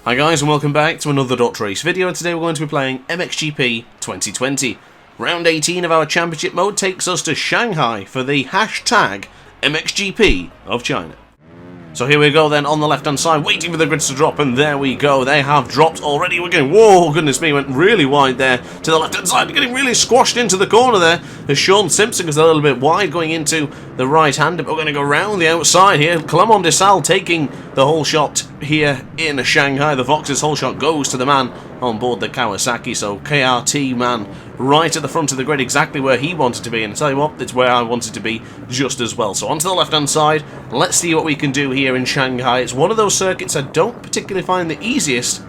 Hi guys and welcome back to another DrAce video, and today we're going to be playing MXGP 2020. Round 18 of our championship mode takes us to Shanghai for the hashtag MXGP of China. So here we go then on the left hand side, waiting for the grids to drop, and there we go. They have dropped already. We're getting, whoa, goodness me, went really wide there to the left hand side, getting really squashed into the corner there as Sean Simpson is a little bit wide going into the right hand, but we're going to go round the outside here. Clement Desal taking the whole shot here in Shanghai. The Fox's whole shot goes to the man on board the Kawasaki, so KRT man right at the front of the grid, exactly where he wanted to be, and I tell you what, it's where I wanted to be just as well. So onto the left hand side, let's see what we can do here in Shanghai. It's one of those circuits I don't particularly find the easiest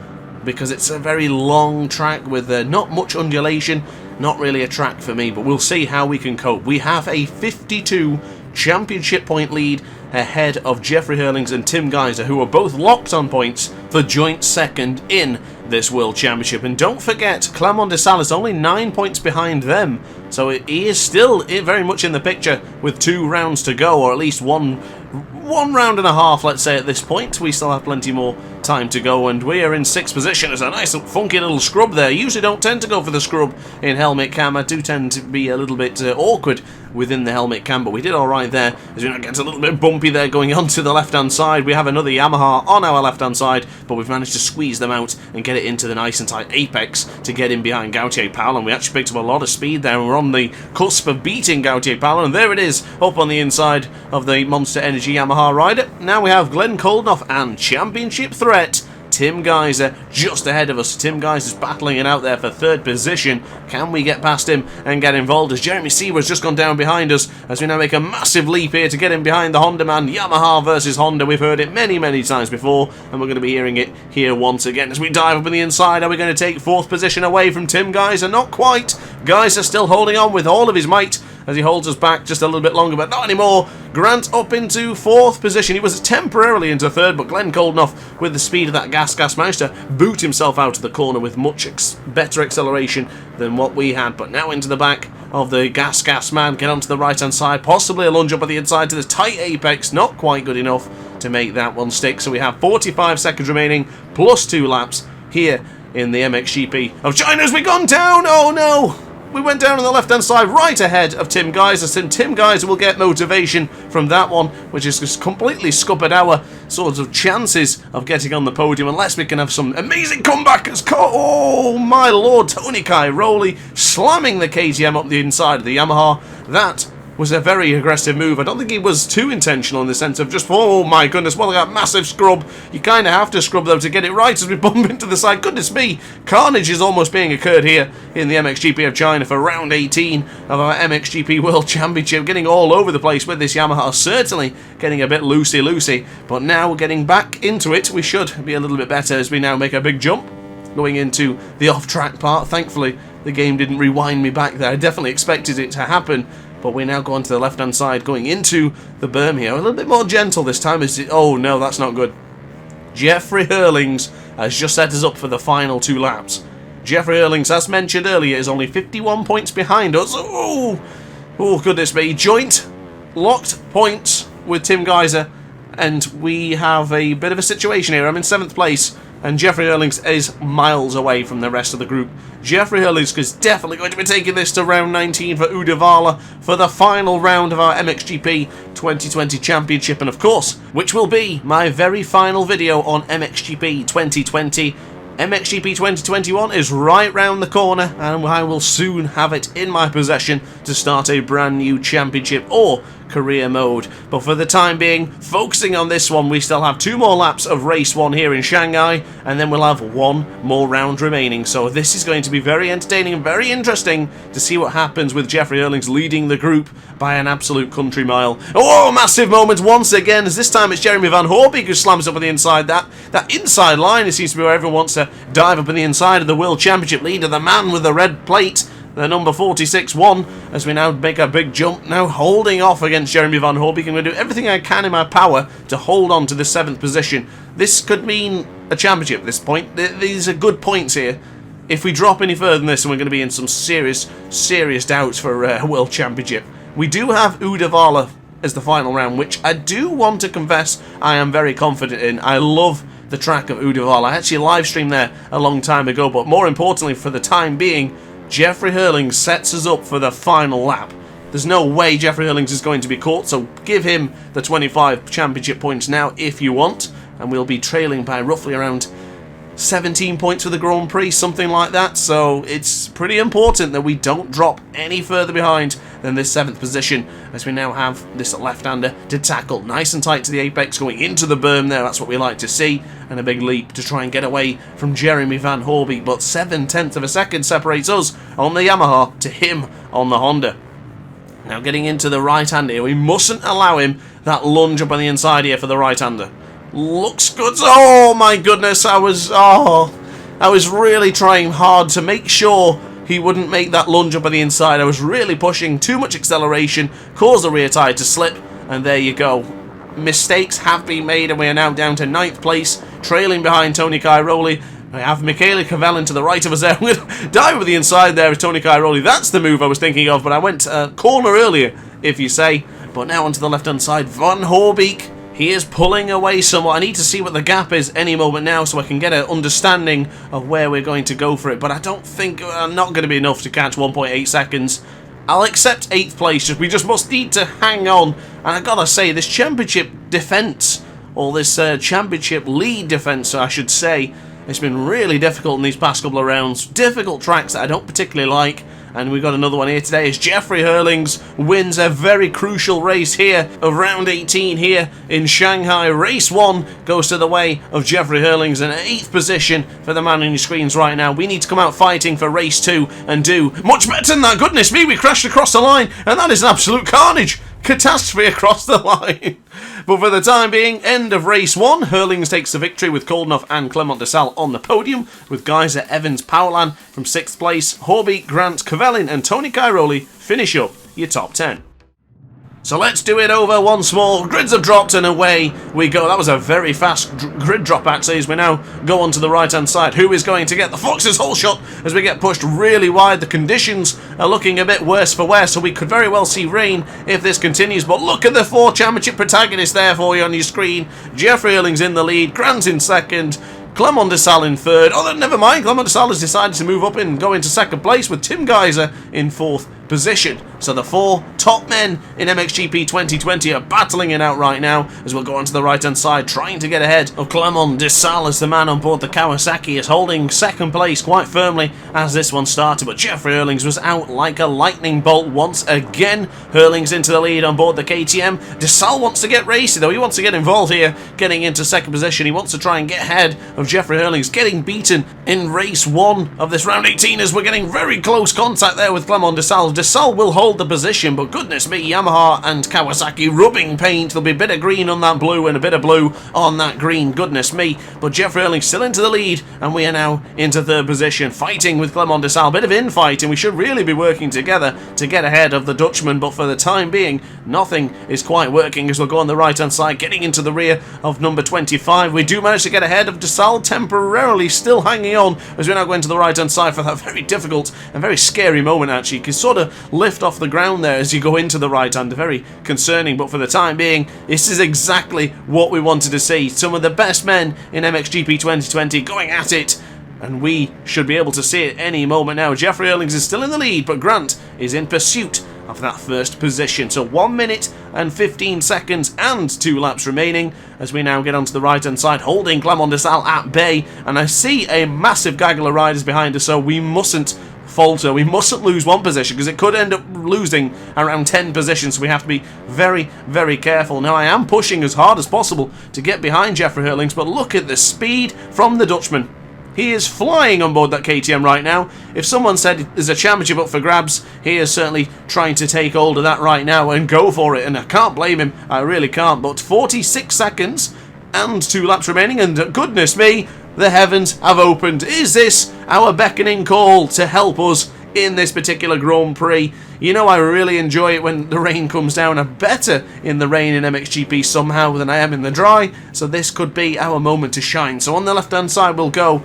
because it's a very long track with not much undulation, not really a track for me, but we'll see how we can cope. We have a 52 championship point lead ahead of Jeffrey Hurlings and Tim Geiser, who are both locked on points for joint second in this World Championship. And don't forget, Clement Desal is only 9 points behind them, so he is still very much in the picture with 2 rounds to go, or at least one round and a half, let's say, at this point. We still have plenty more time to go, and we are in 6th position. It's a nice funky little scrub there. Usually don't tend to go for the scrub in helmet cam. I do tend to be a little bit awkward within the helmet cam, but we did alright there, as we now get a little bit bumpy there going on to the left hand side. We have another Yamaha on our left hand side, but we've managed to squeeze them out and get it into the nice and tight apex to get in behind Gautier Powell, and we actually picked up a lot of speed there, and we're on the cusp of beating Gautier Powell, and there it is up on the inside of the Monster Energy Yamaha rider. Now we have Glenn Koldenoff and championship threat Tim Geiser just ahead of us. Tim Geiser's battling it out there for 3rd position. Can we get past him and get involved, as Jeremy Seawer's just gone down behind us, as we now make a massive leap here to get in behind the Honda man. Yamaha versus Honda. We've heard it many times before, and we're going to be hearing it here once again as we dive up on the inside. Are we going to take 4th position away from Tim Geiser? Not quite. Geiser still holding on with all of his might as he holds us back just a little bit longer, but not anymore. Grant up into 4th position. He was temporarily into 3rd, but Glenn Koldenoff, with the speed of that gas managed to boot himself out of the corner with much better acceleration than what we had. But now into the back of the gas man, get onto the right hand side, possibly a lunge up at the inside to the tight apex, not quite good enough to make that one stick. So we have 45 seconds remaining plus 2 laps here in the MXGP of China as we gone down. Oh no! We went down on the left hand side right ahead of Tim Geiser, and Tim Geiser will get motivation from that one, which has just completely scuppered our sorts of chances of getting on the podium, unless we can have some amazing comebackers. Oh my lord, Tony Cairoli slamming the KTM up the inside of the Yamaha. That was a very aggressive move. I don't think he was too intentional in the sense of just, oh my goodness, well, that massive scrub. You kind of have to scrub though to get it right as we bump into the side. Goodness me, carnage is almost being occurred here in the MXGP of China for round 18 of our MXGP World Championship. Getting all over the place with this Yamaha, certainly getting a bit loosey, but now we're getting back into it. We should be a little bit better as we now make a big jump going into the off-track part. Thankfully, the game didn't rewind me back there. I definitely expected it to happen. But we now go onto the left-hand side, going into the berm here. A little bit more gentle this time. Oh, no, that's not good. Jeffrey Hurlings has just set us up for the final 2 laps. Jeffrey Hurlings, as mentioned earlier, is only 51 points behind us. Oh, goodness me. Joint locked points with Tim Geiser, and we have a bit of a situation here. I'm in 7th place, and Jeffrey Hurlings is miles away from the rest of the group. Jeffrey Hurlings is definitely going to be taking this to round 19 for Udavala for the final round of our MXGP 2020 Championship, and of course, which will be my very final video on MXGP 2020. MXGP 2021 is right round the corner, and I will soon have it in my possession to start a brand new championship or career mode. But for the time being, focusing on this one, we still have 2 more laps of race 1 here in Shanghai, and then we'll have 1 more round remaining. So this is going to be very entertaining and very interesting to see what happens with Jeffrey Hurlings leading the group by an absolute country mile. Oh, massive moment once again, as this time it's Jeremy Van Hoorbeek who slams up on the inside. That inside line, it seems to be where everyone wants to dive up on the inside of the World Championship leader, the man with the red plate, the number 46-1, as we now make a big jump, now holding off against Jeremy Van Hoorbeek. I'm going to do everything I can in my power to hold on to the 7th position. This could mean a championship at this point. These are good points here. If we drop any further than this, then we're going to be in some serious doubts for a World Championship. We do have Udavala as the final round, which I do want to confess I am very confident in. I love the track of Udeval. I actually live streamed there a long time ago, but more importantly for the time being, Jeffrey Hurlings sets us up for the final lap. There's no way Jeffrey Hurlings is going to be caught, so give him the 25 championship points now if you want, and we'll be trailing by roughly around 17 points for the Grand Prix, something like that, so it's pretty important that we don't drop any further behind than this 7th position, as we now have this left-hander to tackle nice and tight to the apex, going into the berm there. That's what we like to see, and a big leap to try and get away from Jeremy Van Horby, but 7/10 of a second separates us on the Yamaha to him on the Honda. Now getting into the right-hander here, we mustn't allow him that lunge up on the inside here for the right-hander. Looks good. Oh my goodness, I was really trying hard to make sure he wouldn't make that lunge up on the inside. I was really pushing too much acceleration, caused the rear tyre to slip, and there you go. Mistakes have been made, and we are now down to 9th place, trailing behind Tony Cairoli. I have Michele Cavellin to the right of us there. I'm going to dive with the inside there with Tony Cairoli. That's the move I was thinking of, but I went corner earlier, if you say. But now onto the left-hand side, Van Horbeek. He is pulling away somewhat. I need to see what the gap is any moment now so I can get an understanding of where we're going to go for it. But I don't think I'm not going to be enough to catch 1.8 seconds. I'll accept 8th place. We just must need to hang on. And I gotta say, this championship defence, or this championship lead defence, I should say, it's been really difficult in these past couple of rounds. Difficult tracks that I don't particularly like. And we've got another one here today as Jeffrey Hurlings wins a very crucial race here of round 18 here in Shanghai. Race 1 goes to the way of Jeffrey Hurlings, in 8th position for the man on your screens right now. We need to come out fighting for race 2 and do much better than that. Goodness me, we crashed across the line, and that is an absolute carnage. Catastrophe across the line. But for the time being, end of race 1. Hurlings takes the victory with Koldenhoff and Clement Desal on the podium, with Geyser, Evans, Powerland from 6th place. Horby, Grant, Cavellin and Tony Cairoli finish up your top 10. So let's do it over once more. Grids have dropped and away we go. That was a very fast grid drop actually, as we now go on to the right hand side. Who is going to get the Fox's hole shot as we get pushed really wide? The conditions are looking a bit worse for wear, so we could very well see rain if this continues. But look at the 4 championship protagonists there for you on your screen. Jeffrey Hurlings in the lead, Grant in 2nd, Clement Desal in 3rd. Oh, never mind, Clement Desal has decided to move up and go into 2nd place, with Tim Geyser in 4th position. So the 4 top men in MXGP 2020 are battling it out right now, as we'll go onto the right hand side, trying to get ahead of Clement Desal, as the man on board the Kawasaki is holding 2nd place quite firmly as this one started. But Jeffrey Hurlings was out like a lightning bolt once again. Hurlings into the lead on board the KTM. Desal wants to get racy though. He wants to get involved here, getting into 2nd position. He wants to try and get ahead of Jeffrey Hurlings, getting beaten in race 1 of this round 18, as we're getting very close contact there with Clement Desal. Desal will hold the position, but goodness me, Yamaha and Kawasaki rubbing paint. There'll be a bit of green on that blue and a bit of blue on that green, goodness me. But Jeffrey Hurlings still into the lead, and we are now into 3rd position, fighting with Clement Desal. Bit of infighting. We should really be working together to get ahead of the Dutchman, but for the time being, nothing is quite working, as we'll go on the right hand side, getting into the rear of number 25. We do manage to get ahead of Desal, temporarily still hanging on, as we're now going to the right hand side for that very difficult and very scary moment actually. You can sort of lift off the ground there as you go into the right hander. Very concerning, but for the time being, this is exactly what we wanted to see. Some of the best men in MXGP 2020 going at it, and we should be able to see it any moment now. Jeffrey Hurlings is still in the lead, but Grant is in pursuit of that 1st position. So 1 minute and 15 seconds and 2 laps remaining, as we now get onto the right hand side, holding Clement Desal at bay. And I see a massive gaggle of riders behind us, so we mustn't falter. We mustn't lose 1 position, because it could end up losing around 10 positions, so we have to be very, very careful. Now, I am pushing as hard as possible to get behind Jeffrey Hurlings, but look at the speed from the Dutchman. He is flying on board that KTM right now. If someone said there's a championship up for grabs, he is certainly trying to take hold of that right now and go for it, and I can't blame him. I really can't. But 46 seconds and 2 laps remaining, and goodness me, the heavens have opened. Is this our beckoning call to help us in this particular Grand Prix. You know, I really enjoy it when the rain comes down. I'm better in the rain in MXGP somehow than I am in the dry, so this could be our moment to shine. So on the left-hand side we'll go.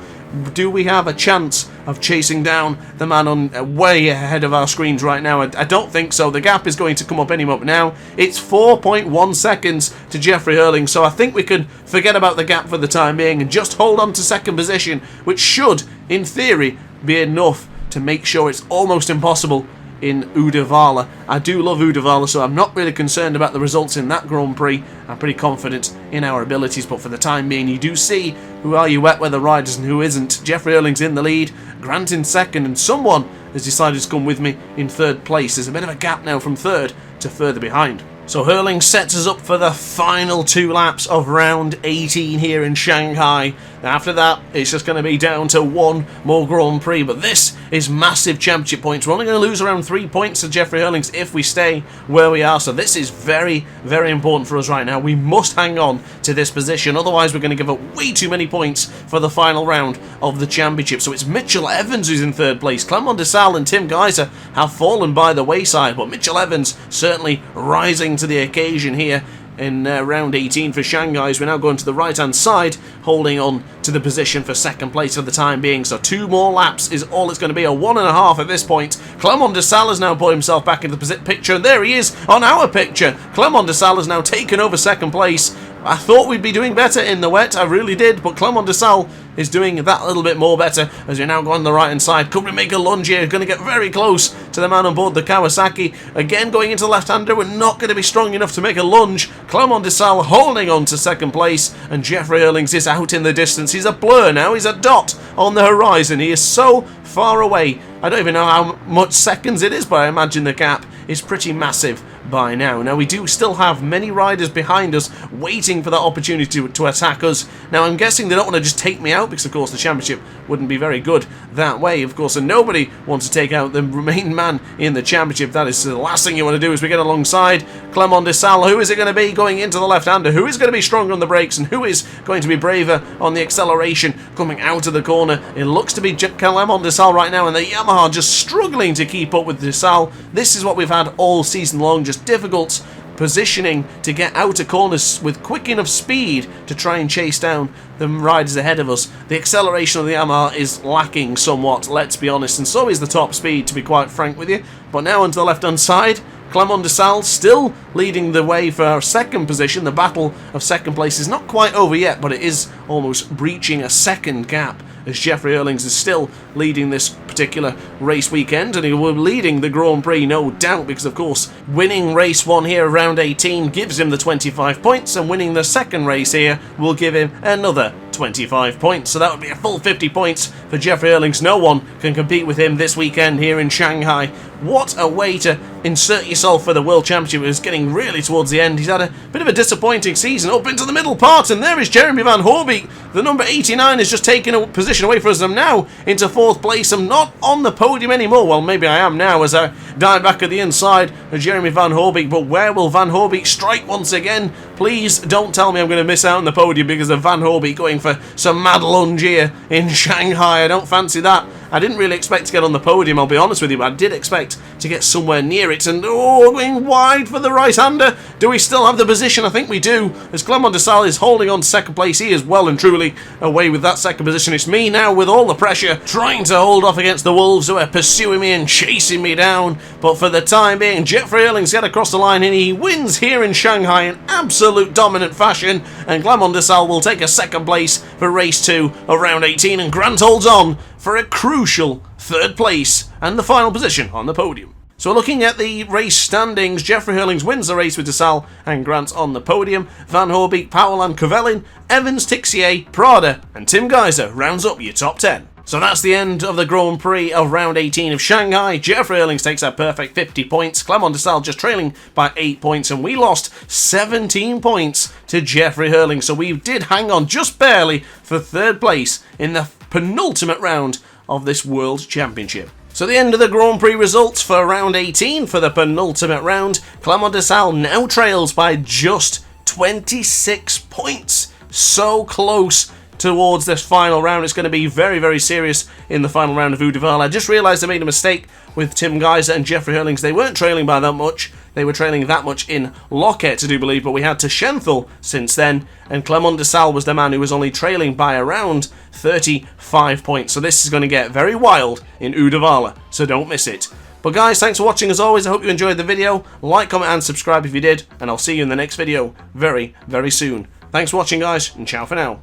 Do we have a chance of chasing down the man on way ahead of our screens right now? I don't think so. The gap is going to come up any moment now. It's 4.1 seconds to Jeffrey Hurling, so I think we can forget about the gap for the time being and just hold on to second position, which should, in theory, be enough to make sure it's almost impossible in Uddevalla. I do love Uddevalla, so I'm not really concerned about the results in that Grand Prix. I'm pretty confident in our abilities, but for the time being, you do see who are your wet weather riders and who isn't. Jeffrey Hurling's in the lead, Grant in second, and someone has decided to come with me in third place. There's a bit of a gap now from third to further behind. So Hurling sets us up for the final 2 laps of round 18 here in Shanghai. After that, it's just going to be down to one more Grand Prix, but this is massive championship points. We're only going to lose around 3 points to Jeffrey Hurling's if we stay where we are, so this is very, very important for us right now. We must hang on to this position, otherwise we're going to give up way too many points for the final round of the championship. So it's Mitchell Evans who's in third place. Clement Desal and Tim Geiser have fallen by the wayside, but Mitchell Evans certainly rising to the occasion here in round 18 for Shanghai. As we're now going to the right hand side, holding on to the position for second place for the time being. So 2 more laps is all it's going to be, a 1.5 at this point. Clement Desal has now put himself back into the picture, and there he is on our picture. Clement Desal has now taken over second place. I thought we'd be doing better in the wet, I really did, but Clement Desal is doing that a little bit more better as we now go on the right hand side. Could we make a lunge here? Going to get very close to the man on board the Kawasaki. Again going into the left-hander, we're not going to be strong enough to make a lunge. Clement Desal holding on to second place, and Jeffrey Hurlings is out in the distance. He's a blur now, he's a dot on the horizon. He is so far away. I don't even know how much seconds it is, but I imagine the gap is pretty massive by now. Now we do still have many riders behind us waiting for that opportunity to attack us. Now I'm guessing they don't want to just take me out, because of course the championship wouldn't be very good that way, of course, and nobody wants to take out the main man in the championship. That is the last thing you want to do as we get alongside Clement Desal. Who is it going to be going into the left-hander? Who is going to be stronger on the brakes, and who is going to be braver on the acceleration coming out of the corner? It looks to be Clement Desal right now, and the Yamaha just struggling to keep up with Desal. This is what we've had all season long, just difficult positioning to get out of corners with quick enough speed to try and chase down the riders ahead of us. The acceleration of the Yamaha is lacking somewhat, let's be honest, and so is the top speed, to be quite frank with you. But now onto the left-hand side, Clement Desal still leading the way for our second position. The battle of second place is not quite over yet, but it is almost breaching a second gap, as Jeffrey Hurlings is still leading this particular race weekend, and he will be leading the Grand Prix, no doubt, because of course winning race 1 here around 18 gives him the 25 points, and winning the second race here will give him another 25 points, so that would be a full 50 points for Jeffrey Hurlings. No one can compete with him this weekend here in Shanghai. What a way to insert yourself for the World Championship. It was getting really towards the end. He's had a bit of a disappointing season up into the middle part, and there is Jeremy Van Hoorbeek. The number 89 has just taken a position away from us. I'm now into 4th place. I'm not on the podium anymore. Well, maybe I am now as I dive back at the inside of Jeremy Van Hoorbeek, but where will Van Hoorbeek strike once again? Please don't tell me I'm going to miss out on the podium because of Van Hoorbeek going for some mad lunge here in Shanghai. I don't fancy that. I didn't really expect to get on the podium, I'll be honest with you, but I did expect to get somewhere near it. And going wide for the right-hander. Do we still have the position? I think we do, as Clement Desal is holding on to second place. He is well and truly away with that second position. It's me now with all the pressure, trying to hold off against the Wolves who are pursuing me and chasing me down. But for the time being, Jeffrey Hurlings get across the line, and he wins here in Shanghai in absolute dominant fashion. And Clement Desal will take a second place for race 2 of round 18, and Grant holds on for a crucial 3rd place and the final position on the podium. So looking at the race standings, Jeffrey Hurlings wins the race with Desal and Grant on the podium. Van Hoorbeek, Powell and Cavellin, Evans, Tixier, Prada and Tim Geiser rounds up your top 10. So that's the end of the Grand Prix of round 18 of Shanghai. Jeffrey Hurlings takes a perfect 50 points. Clement Desal just trailing by 8 points, and we lost 17 points to Jeffrey Hurlings. So we did hang on just barely for 3rd place in the penultimate round of this World Championship. So the end of the Grand Prix results for round 18 for the penultimate round. Clement Desal now trails by just 26 points. So close towards this final round. It's going to be very, very serious in the final round of Uddevalla. I just realised I made a mistake with Tim Geiser and Jeffrey Hurlings. They weren't trailing by that much. They were trailing that much in Lockett, I do believe, but we had Schenthal since then, and Clement de Salle was the man who was only trailing by around 35 points. So this is going to get very wild in Uddevalla, so don't miss it. But guys, thanks for watching as always. I hope you enjoyed the video. Like, comment and subscribe if you did, and I'll see you in the next video very, very soon. Thanks for watching guys, and ciao for now.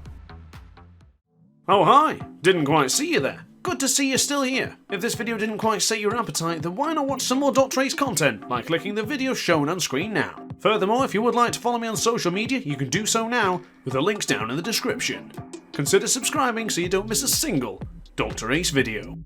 Oh hi, didn't quite see you there. Good to see you're still here. If this video didn't quite sate your appetite, then why not watch some more DrAce content by clicking the video shown on screen now. Furthermore, if you would like to follow me on social media, you can do so now with the links down in the description. Consider subscribing so you don't miss a single DrAce video.